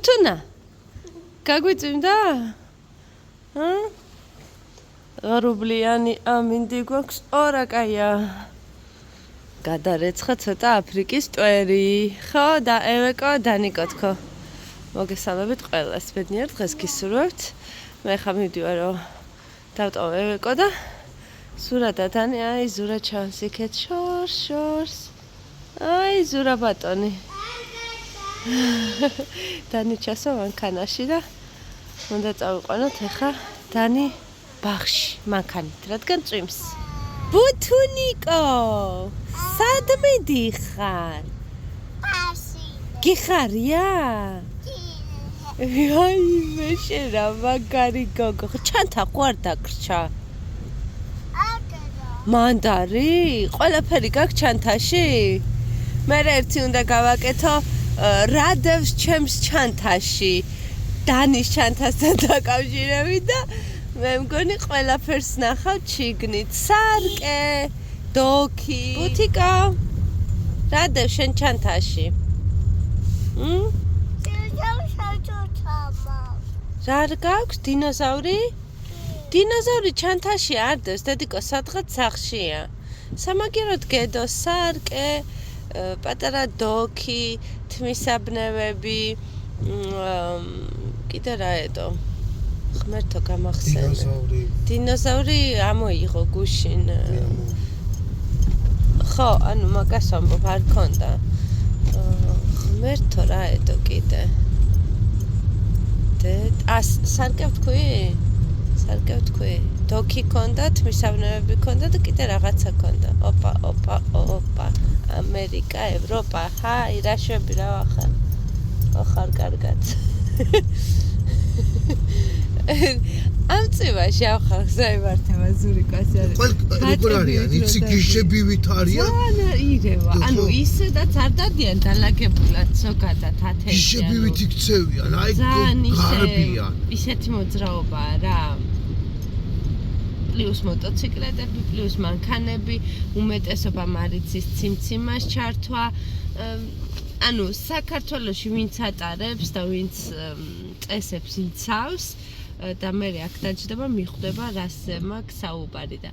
ბუთუნა გაგვიწვიმდა? რუბლიანი ამინდი გვაქვს ორაკაია. გადარეცხა ცოტა აფრიკის ტვერი. ხო და ევეკო დანიკოთქო. მოგესალმებით ყველას. ბედნიერ დღეს გისურვებთ. მე ხა მივდივარ რომ დავტოვე ევეკო და ზურა და დანი აი ზურა ჩანს იქეთ შორს. აი ზურა ბატონი. დანი ჩასო მანქანაში და უნდა წავიყვანოთ ახლა დანი ბაღში მანქანით, რადგან წვიმს. ბუთუნიკო, სად მიდიხარ? ბაღში. გიხარია? აი მე შენ რა მაგარი გოგო. ჩანთა ხوار დაგრჩა. მანდარი? ყველაფერი გაქვს ჩანთაში? მე ერთი უნდა გავაკეთო რადევს ჩემს ჩანთაში. დანის ჩანთასთან დაკავშირებით და მე მგონი ყველაფერს ნახავ ჩიგნით. სარკე, დოქი, ბუთიკა. რადევ შენ ჩანთაში? რა გაქვს დინოზავრი? დინოზავრი ჩანთაში არ დევს, დედიკო სადღაც სახლშია. სამაგიეროდ გედო სარკე, პატარა დოქი, თმისაბნევები, კიდე რა ედო? ღმერთო გამახსენე. დინოზავრი ამოიღო გუშინ. ხო, ანუ მაგას ამბობ არ ქონდა. ღმერთო რა ედო კიდე. სარკე ვთქვი? სარკე ვთქვი. დოქი ქონდა, თმისაბნევები ქონდა და კიდე რაღაცა ქონდა. ოპა. ამერიკა, ევროპა. ჰაი, რა შვები რა ვახარ. ვახარ კარგად. ამ წივაში ავხარ ზაივართება ზურიკას არის. როგორ არიან? იცი გიშებივით არიან? ირევა. ანუ ისედაც არ დადიან დალაგებულად ზოგადად ათეში. გიშებივით იქცევიან. აი გარბიან. ისეთი მოძრაობაა რა. პლუს მოტოციკლეტები, პლუს მანქანები, უმეტესობა მარიცის ციმციმას ჩართვა. ანუ საქართველოში ვინც ატარებს და ვინც წესებს იცავს და მე აქ დაჯდება მიხვდება რასზე მაქვს საუბარი და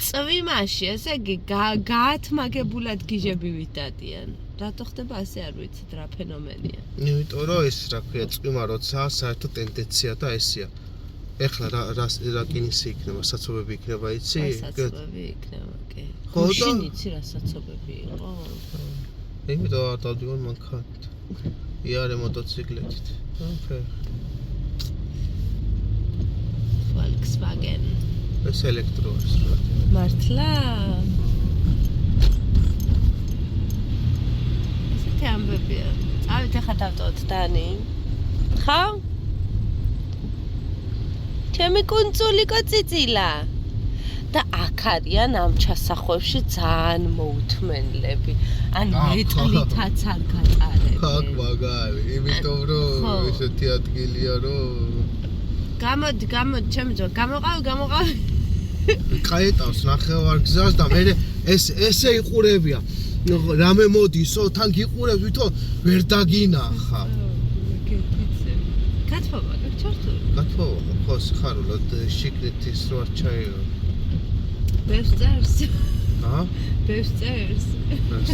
წვიმაში ესე იგი გაათმაგებულად გიჟებივით დადიან. რატო ხდება ასე არ ვიცით რა ფენომენია. იმიტომ რომ ეს რა ქვია წვიმა როცა საერთო ტენდენცია და ესია. ეხლა რა კინისი იქნება, საცობები იქნება, იცი? საცობები იქნება, კი. გუშინ იცი რა საცობები იყო? იმიტომ არ დავდივარ მანქანით. იარე მოტოციკლეთით. ოკეი. Volkswagen. ეს ელექტრო არის რა. მართლა? ესეთი ამბებია. წავით ახლა დავტოვოთ დანი. ხო? ჩემი კუნძულიკო წიწილა. და აქ არიან ამ ჩასახვევში ძალიან მოუთმენლები. ანუ მეტლითაც არ გატარებ. აქ მაგარი, იმიტომ რომ ესეთი ადგილია რომ გამოდი, ჩემი ძმა, გამოყავი. კაეტავს ნახევარგზას და მე ესე იყურებია. რამე მოდისო, თან გიყურებ ვითომ ვერ დაგინახა. გათხოვა, ჩართული. გათხოვა, ხო, ხარულოდ შიგნით ის რო არ ჩაირო. ბევრს წერს. ბევრს წერს.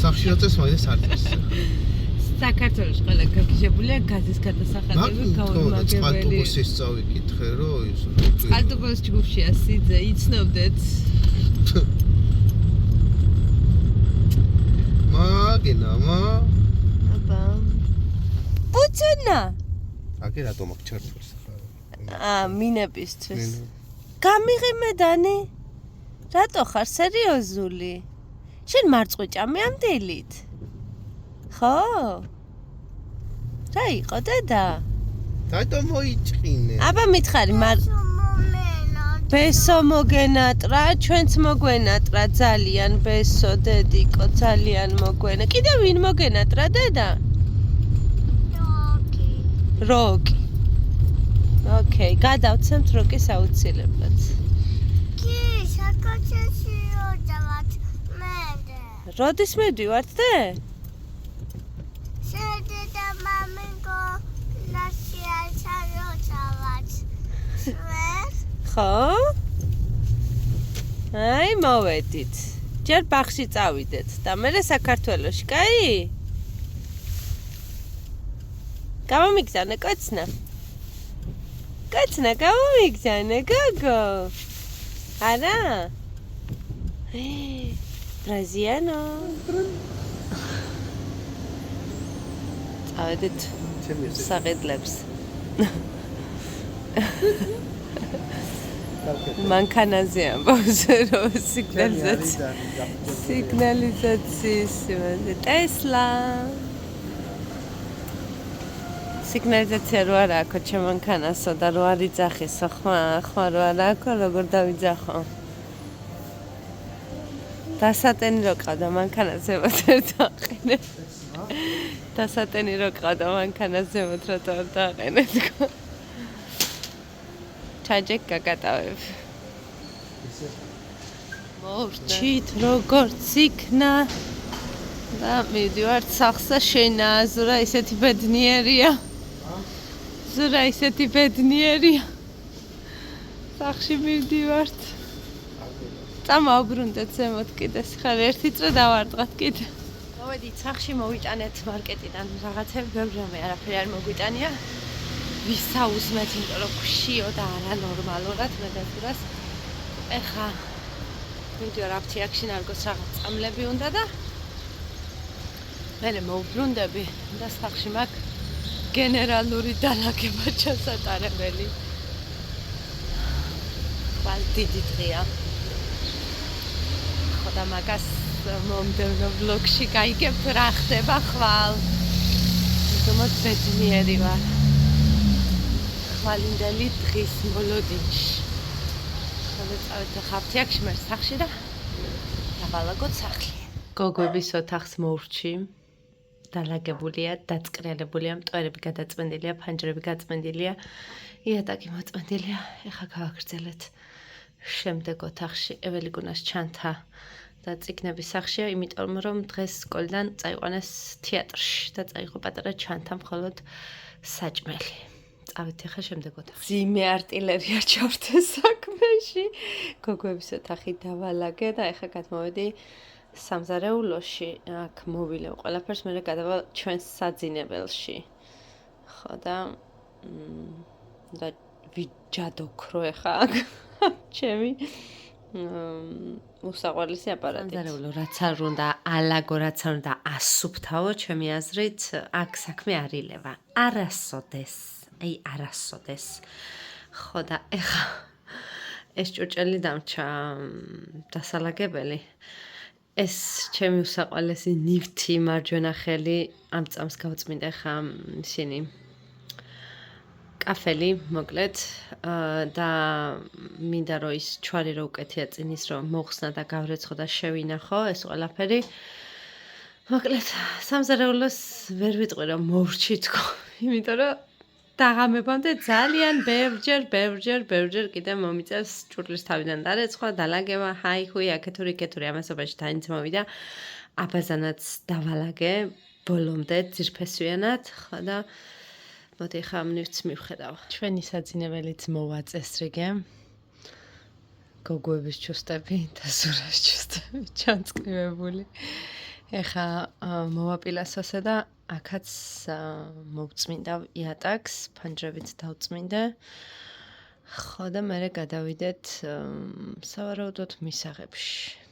სახში რა წერს, მაგას არ წერს. საქართველოს ყველა გაგიჟებულია გაზის გადასახადები გაუმაგებელი. წყალტუბოს წავიკითხე რომ ის წყალტუბოს ჯგუფშია სიძე იცნობდეთ. მაგინამა. აბა. ბუთუნა. აკე რატომ აქ ჩართულს ხარ? მინებისთვის. გამიღიმე დანი. რატო ხარ სერიოზული? შენ მარწყვიჭამი ამ დილით? ხო? რა იყო დედა? რატო მოიჭყინე? აბა მითხარი ბესო მოგენატრა, ჩვენც მოგვენატრა ძალიან ბესო დედიკო, ძალიან მოგვენა. კიდე ვინ მოგენატრა დედა? როკი. ოკეი, გადავცემთ როკის აუცილებლად. კი, საკაცში დავად მე. როდის მივდივართ დე? შედა მამიკო ნას ხო? აი, მოვედით. ჯერ ბაღში წავიდეთ და მერე საქართველოში, კაი? გამომიგზავნე კოცნა. კოცნა, გამომიგზავნე, გოგო. არა? ბრაზიანო. წავედით საყიდლებს. მანქანაზე ამბობს რომ სიგნალიზაციის ტესლა სიგნალიზაცია რო არა აქ ჩემ მანქანასო და რო არ იძახისო ხმა რო არა აქ როგორ დავიძახო დასატენი რო ყავდა მანქანაზე მოთერთაყენე დასატენი რო ყავდა მანქანაზე მოთერთაყენე თქო ჩაჯეკ გაკატავებ. მოვრჩით როგორც იქნა და მივდივართ სახლსა შენა ზურა ისეთი ბედნიერია. ზურა ისეთი ბედნიერია. სახლში მივდივართ. წამოვბრუნდეთ ზემოთ კიდე ხარ ერთი წრე დავარდღათ კიდე. მოვედით სახლში მოვიტანეთ მარკეტიდან რაღაცები ბევრი რამე არაფერი არ მოგვიტანია. ვისაუზმეთ იმიტომ რომ ქშიო და არანორმალურად მედაძვრას ეხა მივდივარ აფთიაქში ნარგოს რაღაც წამლები უნდა და მერე მოვბრუნდები და სახლში მაქვს გენერალური დალაგება ჩასატარებელი ხვალ დიდი დღეა ხო და მაგას მომდევნო ვლოგში გაიგებთ რა ხდება ხვალ თუმცა ბედნიერი ვარ ვალინდელი დღის მოლოდინში. ხოლო წავედი ხაფთიაქში მე სახლში და დავალაგოთ სახლი. გოგოების ოთახს მოვრჩი. დალაგებულია, დაწყრიალებულია, მტვერები გადაწმენდილია, ფანჯრები გაწმენდილია, იატაკი მოწმენდილია. ეხა გავაგრძელეთ. შემდეგ ოთახში ეველიკუნას ჩანთა და წიგნების სახლშია, იმიტომ რომ დღეს სკოლიდან წაიყვანეს თეატრში და წაიღო პატარა ჩანთა მხოლოდ საჭმელი. წავედი ხა შემდეგ ოთახში. ძიმე არტილერია ჩავრდეს საქმეში. გოგოების ოთახი დავალაგე და ეხა გადმოვედი სამზარეულოში. აქ მოვილევ ყველაფერს, მერე გადავალ ჩვენს საძინებელში. ხო და ვიჯადოქრო ეხა აქ ჩემი უსაყვარლესი აპარატით. სამზარეულო რაც არ უნდა ალაგო, რაც არ უნდა ასუფთავო, ჩემი აზრით, აქ საქმე არ ილევა. არასოდეს. აი არასოდეს. ხო და ეხა ეს ჭურჭელი დამრჩა დასალაგებელი. ეს ჩემი უსაყვარლესი ნივთი მარჯვენა ხელი ამ წამს გავწმინდა ხა ისინი კაფელი მოკლედ და მინდა რომ ის ჩვარი რო უკეთია წინის რომ მოხსნა და გავრეცხო და შევინახო ეს ყველაფერი მოკლედ სამზარეულოს ვერ ვიტყვი რომ მოვრჩი თქო იმიტომ რომ დაღამებამდე ძალიან ბევრჯერ კიდე მომიწევს ჭურლის თავიდან დარეცხვა, დალაგება, ჰაი-ჰუი, აქეთური ამასობაში დაინცმოვიდა. აბაზანაც დავალაგე, ბოლომდე ძირფესვიანად, ხო და მოდი ხა ამ ნივთს მივხედავ. ჩვენი საძინებელიც მოვაწესრიგე. გოგოების ჩუსტები და ზურას ჩუსტები ჩამწკრივებული. ეხა მოვაპილასოსე და აქაც მოვწმინდა იატაკს, ფანჯრებით დავწმინდე. ხო და მერე გადავიდეთ სავარაუდოდ მისაღებში.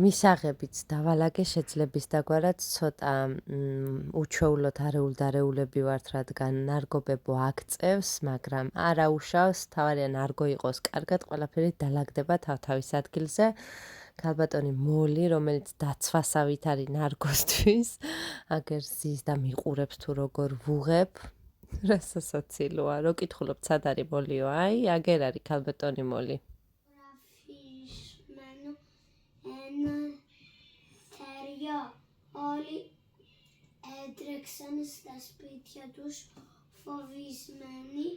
მისაღებიც დავალაგე შეძლების დაგვარად ცოტა უჩვეულოდ არეულები ვართ, რადგან ნარგობებო აქწევს, მაგრამ არა უშავს, თავარია ნარგო იყოს კარგად, ყველაფერი დალაგდება თავ-თავის ადგილზე. ქალბატონი მოლი, რომელიც დაცვასავით არის ნარგოსთვის, აგერ ზის და მიყურებს თუ როგორ ვუღებ. რასასაცილოა, რო კითხულობ, სად არის მოლიო? აი, აგერ არის ქალბატონი მოლი. Oli Edrexens das Pitiatus Fovismeni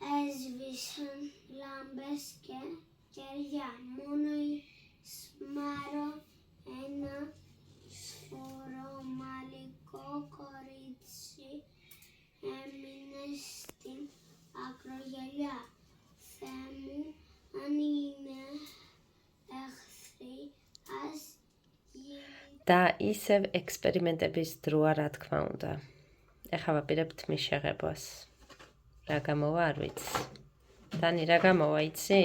Esvisen Lambeske Gerian Monoi Smaro Ena Sforo Maliko Koritsi Eminestin Akrogelia და ისევ ექსპერიმენტების დროა, რა თქმა უნდა. ეხლა ვაპირებთ მის შეღებვას. რა გამოვა არ ვიცი. დანი, რა გამოვა, იცი?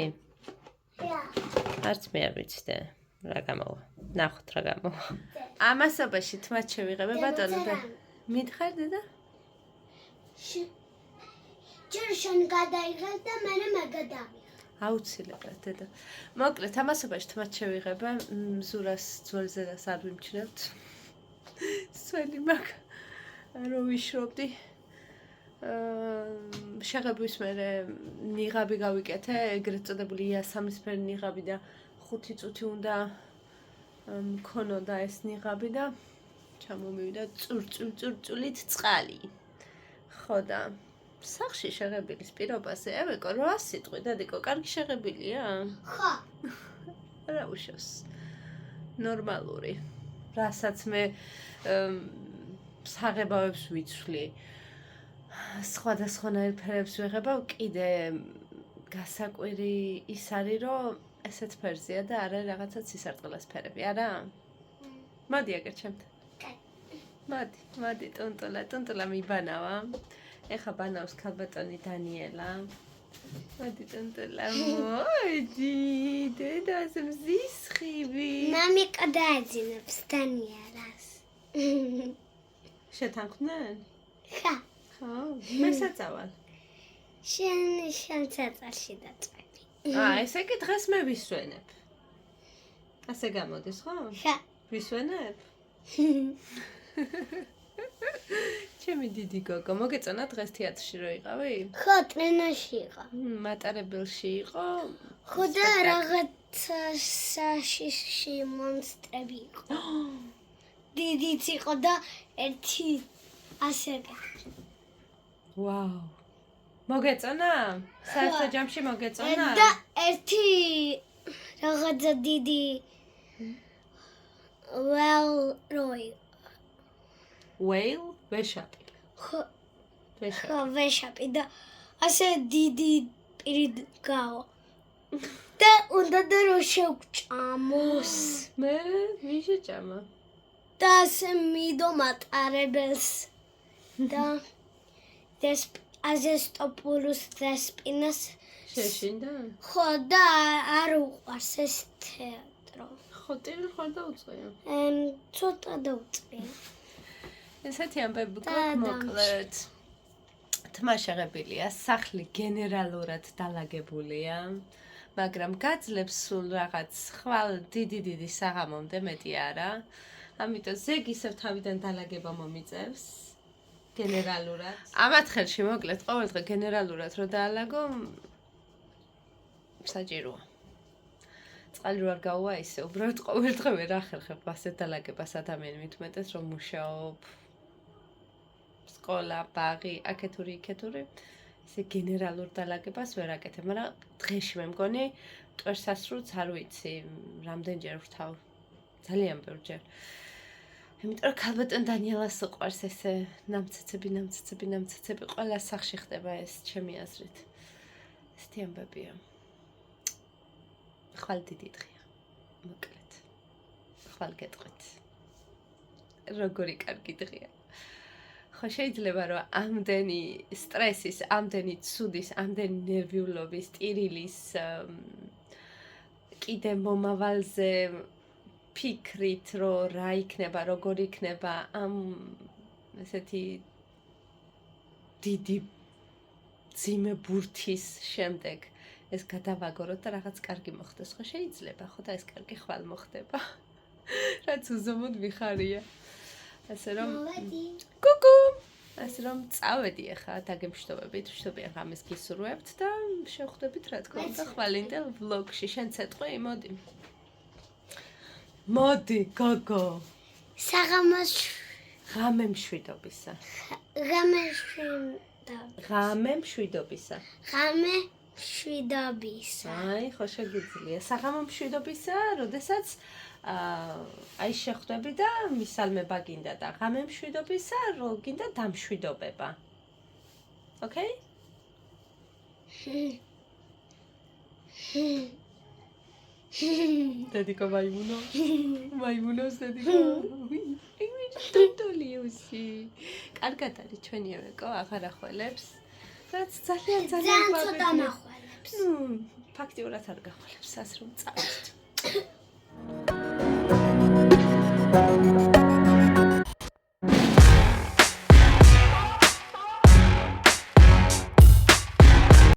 არც მე არ ვიცი, რა გამოვა. ნახოთ რა გამოვა. ამასობაში თმაც შევიღებე ბატონო და მითხარ დედა? ჯერ შენ გადაიღებ და მერე მე გადავიღებ. აუცილებლად დედა. მოკლედ ამასობაში თმაც შევიღებე, ზურას ძველზედას არ ვიმჩნევთ. სველი მაგ რო ვიშრობდი. შეღებვის მერე ნიღაბი გავიკეთე, ეგრეთ წოდებული იასამნისფერი ნიღაბი და 5 წუთი უნდა მქონოდა ეს ნიღაბი და ჩამომივიდა წურწულით წყალი. ხო და სახში შეღებილის პირობაზე ევეკო 8 სიტყვი დადიკო, კარგი შეღებილია? ხო. რა უშავს. ნორმალური. რასაც მე საღებავებს ვიცვლი. სხვადასხვანაირ ფერებს ვიღებავ, კიდე გასაკვირი ის არის, რომ ესეთ ფერზეა და არა რაღაცა ცისარტყელას ფერები, არა? მოდი აგერ ჩემთან. მოდი, ტუნტულა მიბანავა. ეხა ბანავს ქალბატონი დანიელა. მოდი ტუნტულა, მოდი, დედას მზის ხივი. მამიკა დაეძინებს დანიელას. შეთანხმდნენ? ხა. ხო, მე საწავალ. შენ წაწალში დაწვევი. ესე კი დღეს მე ვისვენებ. ასე გამოდის, ხო? ხა. ვისვენებ? ჩემი დიდი გოგო, მოგეწონა დღეს თეატრში რო იყავი? ხო, ტრენაში იყო. მატარებელში იყო? ხო და რაღაცა საშიში მონსტრები იყო. დიდიც იყო და ერთი ასე ვაუ. მოგეწონა? საერთო ჯამში მოგეწონა? და ერთი რაღაცა დიდი Whale? ვეშაპი. ხო, ვეშაპი. ვეშაპი და ასე დიდი პირი გაო. და უნდა და რო შევჭამოს. მე ვინ შეჭამა? და ასე მიდო მატარებელს და აზესტოპულუს დესპინას შეშინდა? ხო და არ უყვარს ეს თეატრო. ხო, ტირილ ხარ დაუწყია. ცოტა დაუწყია. ესეთი ამბები გვაქვს მოკლედ. თმა შეღებილია, სახლი გენერალურად დალაგებულია, მაგრამ გაძლებს სულ რაღაც ხვალ დიდი საღამომდე მეტი არა. ამიტომ ზეგ ისევ თავიდან დალაგება მომიწევს გენერალურად. ამათ ხელში მოკლედ ყოველდღე გენერალურად რო დაალაგო საჭიროა. წყალი რო არ გაუვა ისე, უბრალოდ ყოველდღე ვერ ახერხებ ასეთ დალაგებას ადამიანი მithumetes რომ მუშაობ. სკოლა, ბაღი, აქეთური, იქეთური. ესე გენერალურ დალაგებას ვერ აკეთებ, მაგრამ დღეში მე მგონი ტვერსასრულს არ ვიცი, რამდენჯერ ვთავ. ძალიან ბევრჯერ. იმიტომ რომ ქალბატონ დანიელას უყვარს ესე ნამცეცები, ყველა სახში ხდება ეს ჩემი აზრით. ესეთი ამბებია. ხვალ დიდი დღეა. მოკლედ. ხვალ გეტყვით. როგორი კარგი დღეა. ხო შეიძლება რომ ამდენი სტრესის, ამდენი ცუდის, ამდენი ნერვიულობის, ტირილის კიდე მომავალზე ფიქრით რომ რა იქნება, როგორ იქნება ამ ესეთი დიდი ძიმე ბურთის შემდეგ ეს გადავაგოროთ და რაღაც კარგი მოხდეს. ხო შეიძლება, ხო და ეს კარგი ხვალ მოხდება. რაც უზომოდ ვიხარია. ასე რომ კუკუ ასე რომ წავედი ახლა დაგემშვიდობებით, ვშობია ღამეს გისურვებთ და შევხვდებით რა თქმა უნდა ხვალინდელ ვლოგში. შენ ცეტყვი, მოდი. მოდი, გოგო. საღამოს ღამე მშვიდობისა. ღამე მშვიდობისა. აი, ხო შეგიძლია. საღამო მშვიდობისა, როდესაც აი შეხვდები და მისალმება გინდა და ღამე მშვიდობისა, რო გინდა დამშვიდობება. ოკეი? დედიკო მაიმუნო. მაიმუნოს დედიკო. ტუტულიუსი. კარგად არის ჩვენი ევეკო, აღარ ახვალებს. რაც ძალიან ძალიან ცოტა გვაბედია. მახვალებს. ნუ, ფაქტიურად არ გახვალებს, ას რომ წავით.